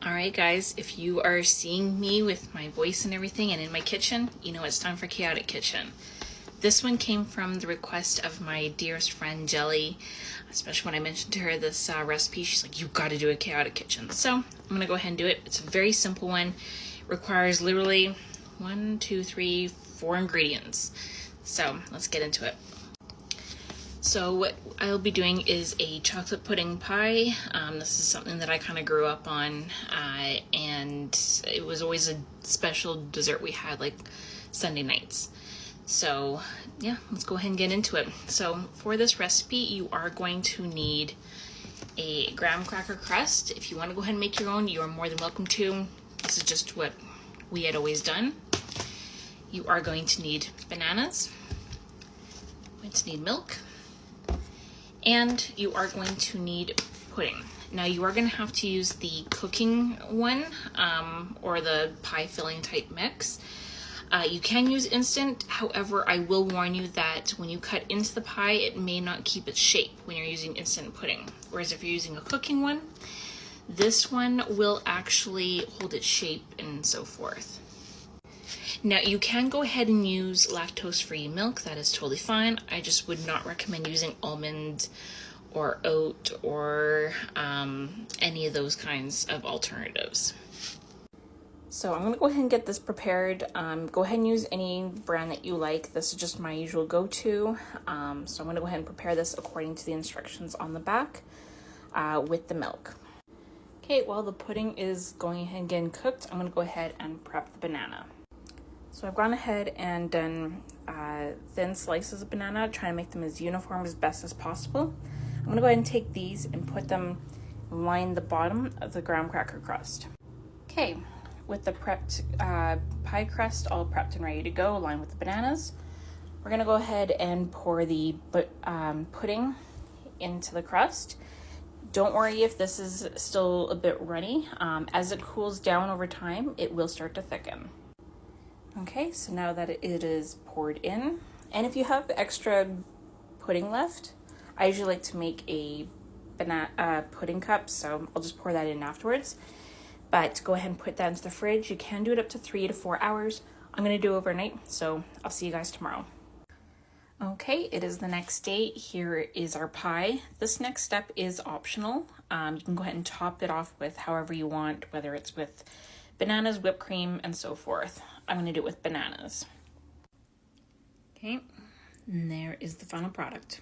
Alright guys, if you are seeing me with my voice and everything and in my kitchen, you know it's time for Chaotic Kitchen. This one came from the request of my dearest friend Jelly, especially when I mentioned to her this recipe. She's like, you've got to do a Chaotic Kitchen. So I'm going to go ahead and do it. It's a very simple one. It requires literally 1, 2, 3, 4 ingredients. So let's get into it. So what I'll be doing is a chocolate pudding pie. This is something that I kind of grew up on, and it was always a special dessert we had like Sunday nights. So yeah, let's go ahead and get into it. So for this recipe, you are going to need a graham cracker crust. If you want to go ahead and make your own, you are more than welcome to. This is just what we had always done. You are going to need bananas. You're going to need milk. And you are going to need pudding. Now you are going to have to use the cooking one or the pie filling type mix. You can use instant, however, I will warn you that when you cut into the pie, it may not keep its shape when you're using instant pudding. Whereas if you're using a cooking one, this one will actually hold its shape and so forth. Now you can go ahead and use lactose-free milk, that is totally fine. I just would not recommend using almond or oat or any of those kinds of alternatives. So I'm gonna go ahead and get this prepared. Go ahead and use any brand that you like. This is just my usual go-to. So I'm gonna go ahead and prepare this according to the instructions on the back with the milk. Okay, while the pudding is going ahead and getting cooked, I'm gonna go ahead and prep the banana. So I've gone ahead and done thin slices of banana, trying to make them as uniform as best as possible. I'm gonna go ahead and take these and put them, line the bottom of the graham cracker crust. Okay, with the prepped pie crust all prepped and ready to go, along with the bananas, we're gonna go ahead and pour the pudding into the crust. Don't worry if this is still a bit runny. As it cools down over time, it will start to thicken. Okay, so now that it is poured in, and if you have extra pudding left, I usually like to make a pudding cup, so I'll just pour that in afterwards. But go ahead and put that into the fridge. You can do it up to 3 to 4 hours. I'm gonna do overnight, so I'll see you guys tomorrow. Okay, it is the next day. Here is our pie. This next step is optional. You can go ahead and top it off with however you want, whether it's with bananas, whipped cream, and so forth. I'm going to do it with bananas. Okay, and there is the final product.